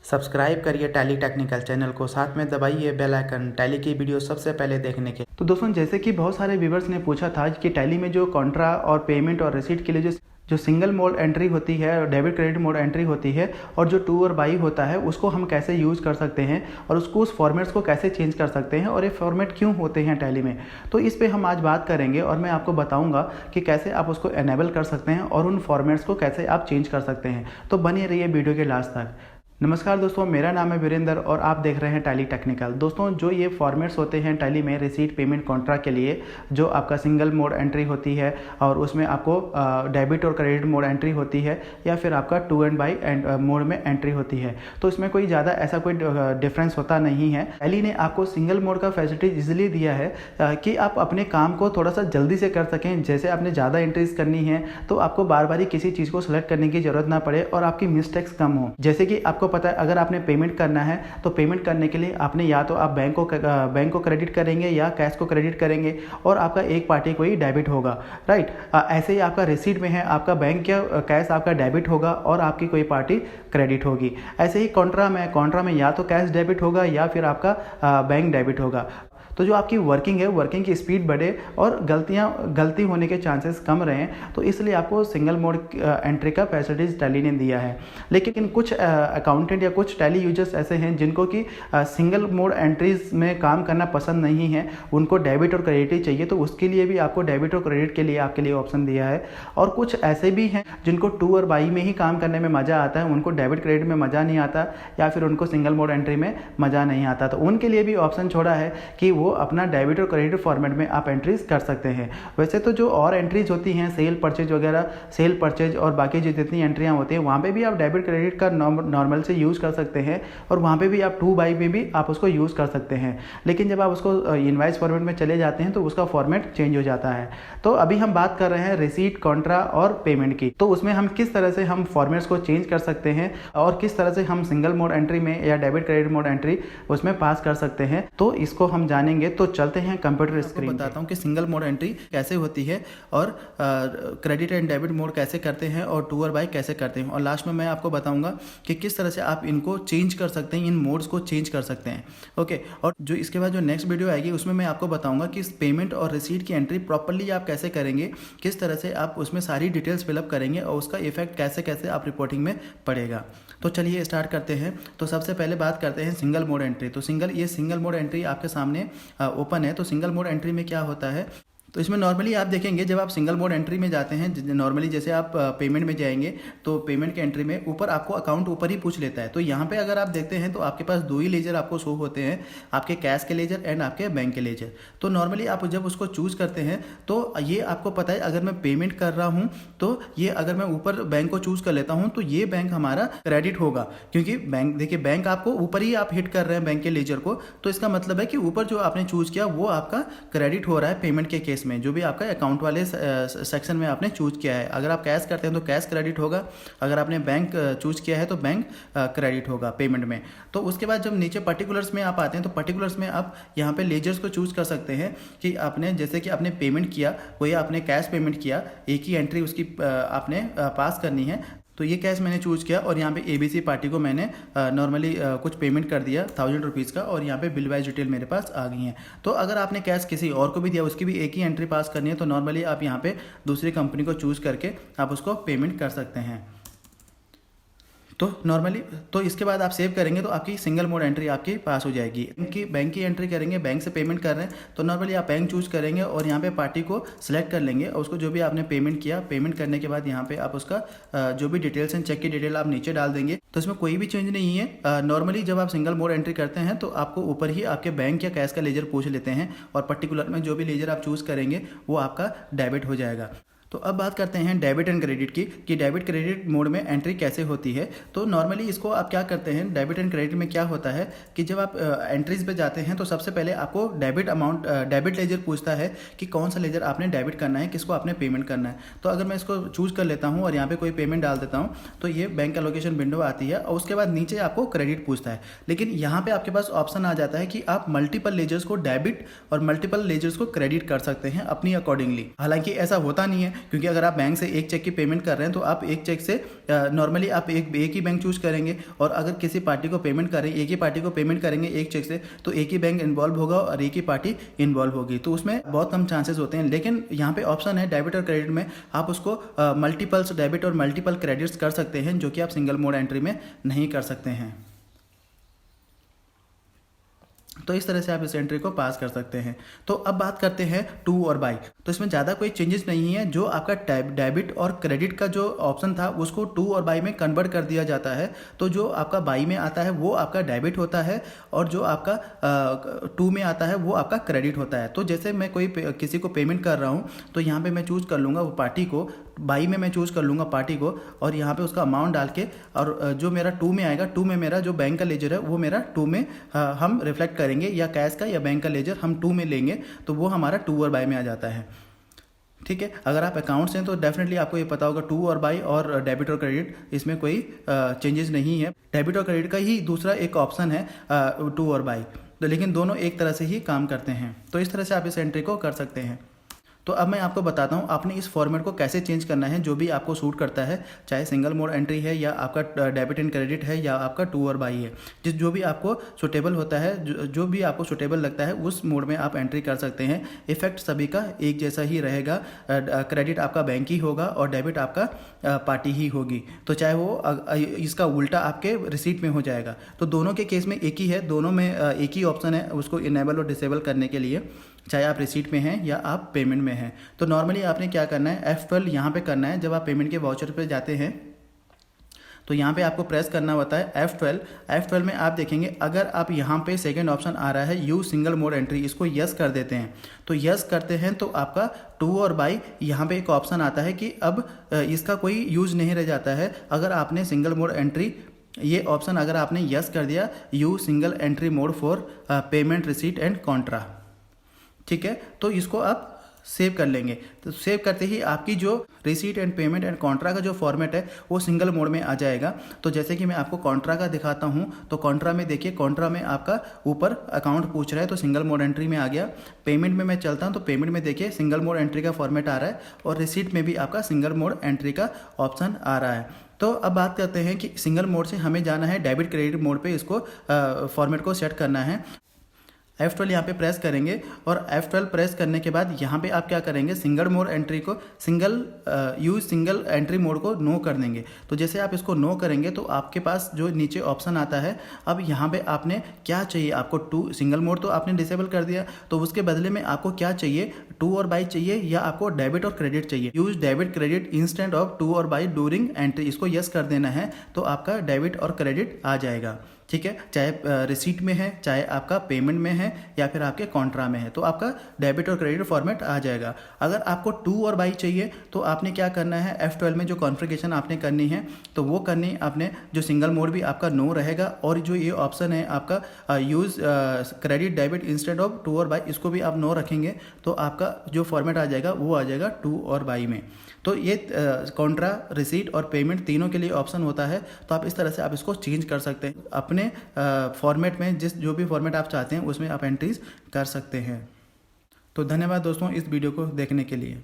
Subscribe करिए tally technical channel को, साथ में दबाइए बेल आइकन टैली की वीडियो सबसे पहले देखने के। तो दोस्तों, जैसे कि बहुत सारे व्यूवर्स ने पूछा था कि टैली में जो कॉन्ट्रा और पेमेंट और रिसीट के लिए जो सिंगल मोड एंट्री होती है और डेबिट क्रेडिट मोड एंट्री होती है और जो टू और बाई होता है उसको हम कैसे यूज़ कर सकते हैं और उस फॉर्मेट्स को कैसे चेंज कर सकते हैं और ये फॉर्मेट क्यों होते हैं टैली में, तो इस पे हम आज बात करेंगे और मैं आपको बताऊंगा कि कैसे आप उसको एनेबल कर सकते हैं और उन फॉर्मेट्स को कैसे आप चेंज कर सकते हैं। तो बने रहिए वीडियो के लास्ट तक। नमस्कार दोस्तों, मेरा नाम है वीरेंद्र और आप देख रहे हैं टैली टेक्निकल। दोस्तों, जो ये फॉर्मेट्स होते हैं टैली में रिसीट पेमेंट कॉन्ट्रा के लिए, जो आपका सिंगल मोड एंट्री होती है और उसमें आपको डेबिट और क्रेडिट मोड एंट्री होती है या फिर आपका टू एंड बाई मोड में एंट्री होती है, तो इसमें कोई ज़्यादा ऐसा कोई डिफरेंस होता नहीं है। टैली ने आपको सिंगल मोड का फैसिलिटी इसलिए दिया है कि आप अपने काम को थोड़ा सा जल्दी से कर सकें। जैसे आपने ज़्यादा एंट्रीज करनी है तो आपको बार बार किसी चीज़ को सिलेक्ट करने की जरूरत ना पड़े और आपकी मिस्टेक्स कम हो। जैसे कि आपको पता है, अगर आपने पेमेंट करना है तो पेमेंट करने के लिए आपने या तो आप बैंक को क्रेडिट करेंगे या कैश को क्रेडिट करेंगे और आपका एक पार्टी को ही डेबिट होगा, राइट। ऐसे ही आपका रिसीट में है, आपका बैंक या कैश आपका डेबिट होगा और आपकी कोई पार्टी क्रेडिट होगी। ऐसे ही कॉन्ट्रा में या तो कैश डेबिट होगा या फिर आपका बैंक डेबिट होगा। तो जो आपकी वर्किंग है, वर्किंग की स्पीड बढ़े और गलती होने के चांसेस कम रहें, तो इसलिए आपको सिंगल मोड एंट्री का फैसिलिटीज टैली ने दिया है। लेकिन कुछ अकाउंटेंट या कुछ टैली यूजर्स ऐसे हैं जिनको कि सिंगल मोड एंट्रीज में काम करना पसंद नहीं है, उनको डेबिट और क्रेडिट ही चाहिए, तो उसके लिए भी आपको डेबिट और क्रेडिट के लिए आपके लिए ऑप्शन दिया है। और कुछ ऐसे भी हैं जिनको टू और बाई में ही काम करने में मज़ा आता है, उनको डेबिट क्रेडिट में मज़ा नहीं आता या फिर उनको सिंगल मोड एंट्री में मज़ा नहीं आता, तो उनके लिए भी ऑप्शन छोड़ा है कि वो अपना डेबिट और क्रेडिट फॉर्मेट में आप एंट्रीज कर सकते हैं। वैसे तो जो और एंट्रीज होती हैं, सेल परचेज वगैरह, सेल परचेज और बाकी जो जितनी एंट्रियां होती हैं, वहाँ पे भी आप डेबिट क्रेडिट का नॉर्मल से यूज़ कर सकते हैं और वहाँ पे भी आप टू बाई में भी आप उसको यूज़ कर सकते हैं। लेकिन जब आप उसको इनवाइस फॉर्मेट में चले जाते हैं तो उसका फॉर्मेट चेंज हो जाता है। तो अभी हम बात कर रहे हैं रिसीट, कॉन्ट्रा और पेमेंट की। तो उसमें हम किस तरह से हम फॉर्मेट्स को चेंज कर सकते हैं और किस तरह से हम सिंगल मोड एंट्री में या डेबिट क्रेडिट मोड एंट्री उसमें पास कर सकते हैं, तो इसको हम जानेंगे। तो चलते हैं कंप्यूटर स्क्रीन। बताता हूं कि सिंगल मोड एंट्री कैसे होती है और क्रेडिट एंड डेबिट मोड कैसे करते हैं और टू और बाई कैसे करते हैं, और लास्ट में मैं आपको बताऊंगा कि किस तरह से आप इनको चेंज कर सकते हैं, इन मोड्स को चेंज कर सकते हैं। ओके, और जो इसके बाद जो नेक्स्ट वीडियो आएगी उसमें मैं आपको बताऊंगा कि पेमेंट और रिसीट की एंट्री प्रॉपर्ली आप कैसे करेंगे, किस तरह से आप उसमें सारी डिटेल्स फिलअप करेंगे और उसका इफेक्ट कैसे कैसे आप रिपोर्टिंग में पड़ेगा। तो चलिए स्टार्ट करते हैं। तो सबसे पहले बात करते हैं सिंगल मोड एंट्री। तो सिंगल मोड एंट्री आपके सामने ओपन है। तो सिंगल मोड एंट्री में क्या होता है, तो इसमें नॉर्मली आप देखेंगे जब आप सिंगल मोड एंट्री में जाते हैं, नॉर्मली जैसे आप पेमेंट में जाएंगे तो पेमेंट के एंट्री में ऊपर आपको अकाउंट ऊपर ही पूछ लेता है। तो यहाँ पे अगर आप देखते हैं तो आपके पास दो ही लेजर आपको शो होते हैं, आपके कैश के लेजर एंड आपके बैंक के लेजर। तो नॉर्मली आप जब उसको चूज करते हैं तो ये आपको पता है, अगर मैं पेमेंट कर रहा हूँ तो ये अगर मैं ऊपर बैंक को चूज कर लेता हूँ तो ये बैंक हमारा क्रेडिट होगा, क्योंकि बैंक, देखिए बैंक आपको ऊपर ही आप हिट कर रहे हैं बैंक के लेजर को, तो इसका मतलब है कि ऊपर जो आपने चूज किया वो आपका क्रेडिट हो रहा है पेमेंट के केस में, जो भी आपका अकाउंट वाले सेक्शन में आपने चूज किया है। अगर आप कैश करते हैं तो कैश क्रेडिट होगा, अगर आपने बैंक चूज किया है तो बैंक क्रेडिट होगा पेमेंट में। तो उसके बाद जब नीचे पर्टिकुलर्स में आप आते हैं तो पर्टिकुलर्स में आप यहाँ पे लेजर्स को चूज कर सकते हैं कि आपने, जैसे कि आपने पेमेंट किया, कोई आपने कैश पेमेंट किया, एक ही एंट्री उसकी आपने पास करनी है। तो ये कैश मैंने चूज किया और यहाँ पे ABC पार्टी को मैंने नॉर्मली कुछ पेमेंट कर दिया 1000 रुपीज़ का, और यहाँ पे बिल वाइज डिटेल मेरे पास आ गई हैं। तो अगर आपने कैश किसी और को भी दिया, उसकी भी एक ही एंट्री पास करनी है, तो नॉर्मली आप यहाँ पे दूसरी कंपनी को चूज करके आप उसको पेमेंट कर सकते हैं। तो नॉर्मली तो इसके बाद आप सेव करेंगे तो आपकी सिंगल मोड एंट्री आपकी पास हो जाएगी। बैंक की एंट्री करेंगे, बैंक से पेमेंट कर रहे हैं तो नॉर्मली आप बैंक चूज करेंगे और यहाँ पे पार्टी को सिलेक्ट कर लेंगे और उसको जो भी आपने पेमेंट किया, पेमेंट करने के बाद यहाँ पे आप उसका जो भी डिटेल्स हैं, चेक की डिटेल आप नीचे डाल देंगे। तो इसमें कोई भी चेंज नहीं है। नॉर्मली जब आप सिंगल मोड एंट्री करते हैं तो आपको ऊपर ही आपके बैंक या कैश का लेजर पूछ लेते हैं और पर्टिकुलर में जो भी लेजर आप चूज करेंगे वो आपका डेबिट हो जाएगा। तो अब बात करते हैं डेबिट एंड क्रेडिट की, कि डेबिट क्रेडिट मोड में एंट्री कैसे होती है। तो नॉर्मली इसको आप क्या करते हैं, डेबिट एंड क्रेडिट में क्या होता है कि जब आप एंट्रीज पे जाते हैं तो सबसे पहले आपको डेबिट लेजर पूछता है कि कौन सा लेजर आपने डेबिट करना है, किसको आपने पेमेंट करना है। तो अगर मैं इसको चूज कर लेता हूँ और यहाँ पे कोई पेमेंट डाल देता हूँ तो ये बैंक एलोकेशन विंडो आती है और उसके बाद नीचे आपको क्रेडिट पूछता है। लेकिन यहाँ पे आपके पास ऑप्शन आ जाता है कि आप मल्टीपल लेजर्स को डेबिट और मल्टीपल लेजर्स को क्रेडिट कर सकते हैं अपनी अकॉर्डिंगली। हालांकि ऐसा होता नहीं है, क्योंकि अगर आप बैंक से एक चेक की पेमेंट कर रहे हैं तो आप एक चेक से नॉर्मली आप एक ही बैंक चूज करेंगे, और अगर किसी पार्टी को पेमेंट करें, एक ही पार्टी को पेमेंट करेंगे एक चेक से, तो एक ही बैंक इन्वॉल्व होगा और एक ही पार्टी इन्वॉल्व होगी, तो उसमें बहुत कम चांसेस होते हैं। लेकिन यहाँ पे ऑप्शन है डेबिट और क्रेडिट में, आप उसको मल्टीपल्स डेबिट और मल्टीपल क्रेडिट्स कर सकते हैं, जो कि आप सिंगल मोड एंट्री में नहीं कर सकते हैं। तो इस तरह से आप इस एंट्री को पास कर सकते हैं। तो अब बात करते हैं टू और बाई। तो इसमें ज़्यादा कोई चेंजेस नहीं है। जो आपका डेबिट और क्रेडिट का जो ऑप्शन था उसको टू और बाई में कन्वर्ट कर दिया जाता है। तो जो आपका बाई में आता है वो आपका डेबिट होता है, और जो आपका टू में आता है वो आपका क्रेडिट होता है। तो जैसे मैं किसी को पेमेंट कर रहा हूँ तो यहाँ पे मैं चूज़ कर लूँगा वो पार्टी को, बाई में मैं चूज़ कर लूँगा पार्टी को, और यहाँ पे उसका अमाउंट डाल के, और जो मेरा टू में आएगा, टू में मेरा जो बैंक का लेजर है वो मेरा टू में हम रिफ्लेक्ट करेंगे, या कैश का या बैंक का लेजर हम टू में लेंगे, तो वो हमारा टू और बाई में आ जाता है। ठीक है, अगर आप अकाउंट्स हैं तो डेफिनेटली आपको ये पता होगा टू और बाई और डेबिट और क्रेडिट, इसमें कोई चेंजेस नहीं है। डेबिट और क्रेडिट का ही दूसरा एक ऑप्शन है टू और बाई, तो लेकिन दोनों एक तरह से ही काम करते हैं। तो इस तरह से आप इस एंट्री को कर सकते हैं। तो अब मैं आपको बताता हूँ आपने इस फॉर्मेट को कैसे चेंज करना है, जो भी आपको सूट करता है, चाहे सिंगल मोड एंट्री है या आपका डेबिट एंड क्रेडिट है या आपका टू और बाई है। जो भी आपको सुटेबल होता है, जो भी आपको सुटेबल लगता है उस मोड में आप एंट्री कर सकते हैं। इफेक्ट सभी का एक जैसा ही रहेगा। क्रेडिट आपका बैंक ही होगा और डेबिट आपका पार्टी ही होगी, तो चाहे वो इसका उल्टा आपके रिसीट में हो जाएगा। तो दोनों के केस में एक ही है, दोनों में एक ही ऑप्शन है उसको इनेबल और डिसेबल करने के लिए, चाहे आप रिसीट में हैं या आप पेमेंट में हैं। तो नॉर्मली आपने क्या करना है, F12 यहाँ पे करना है। जब आप पेमेंट के वाउचर पे जाते हैं तो यहाँ पे आपको प्रेस करना होता है F12 में आप देखेंगे अगर आप यहाँ पे सेकंड ऑप्शन आ रहा है यूज सिंगल मोड एंट्री, इसको यस कर देते हैं। तो यस करते हैं तो आपका टू और बाई यहाँ पे एक ऑप्शन आता है कि अब इसका कोई यूज नहीं रह जाता है। अगर आपने सिंगल मोड एंट्री, ये ऑप्शन अगर आपने यस कर दिया, use single entry mode for payment receipt and Contra, ठीक है, तो इसको आप सेव कर लेंगे। तो सेव करते ही आपकी जो receipt and payment and Contra का जो फॉर्मेट है वो सिंगल मोड में आ जाएगा। तो जैसे कि मैं आपको कॉन्ट्रा का दिखाता हूँ, तो कॉन्ट्रा में देखिए, कॉन्ट्रा में आपका ऊपर अकाउंट पूछ रहा है तो सिंगल मोड एंट्री में आ गया। पेमेंट में मैं चलता हूँ तो पेमेंट में देखिए सिंगल मोड एंट्री का फॉर्मेट आ रहा है, और रिसीट में भी आपका सिंगल मोड एंट्री का ऑप्शन आ रहा है। तो अब बात करते हैं कि सिंगल मोड से हमें जाना है डेबिट क्रेडिट मोड पे, इसको फॉर्मेट को सेट करना है। F12 यहाँ पे प्रेस करेंगे, और F12 प्रेस करने के बाद यहाँ पे आप क्या करेंगे, सिंगल मोड एंट्री को यूज सिंगल एंट्री मोड को नो कर देंगे। तो जैसे आप इसको नो करेंगे तो आपके पास जो नीचे ऑप्शन आता है, अब यहाँ पे आपने क्या चाहिए, आपको टू सिंगल मोड तो आपने डिसेबल कर दिया, तो उसके बदले में आपको क्या चाहिए, टू और बाई चाहिए या आपको डेबिट और क्रेडिट चाहिए। Use debit credit instant of to और बाई ड्यूरिंग एंट्री, इसको यस कर देना है, तो आपका डेबिट और क्रेडिट आ जाएगा। ठीक है, चाहे रिसीट में है, चाहे आपका पेमेंट में है या फिर आपके कॉन्ट्रा में है, तो आपका डेबिट और क्रेडिट फॉर्मेट आ जाएगा। अगर आपको टू और बाई चाहिए तो आपने क्या करना है, F12 में जो कॉन्फ़िगरेशन आपने करनी है तो वो करनी आपने, जो सिंगल मोड भी आपका नो रहेगा, और जो ये ऑप्शन है आपका use credit debit instead of to और बाई, इसको भी आप नो रखेंगे, तो आपका जो फॉर्मेट आ जाएगा वो आ जाएगा टू और बाई में। तो ये कॉन्ट्रा, रिसीट और पेमेंट तीनों के लिए ऑप्शन होता है। तो आप इस तरह से आप इसको चेंज कर सकते हैं अपने फॉर्मेट में, जो भी फॉर्मेट आप चाहते हैं उसमें आप एंट्रीज कर सकते हैं। तो धन्यवाद दोस्तों इस वीडियो को देखने के लिए।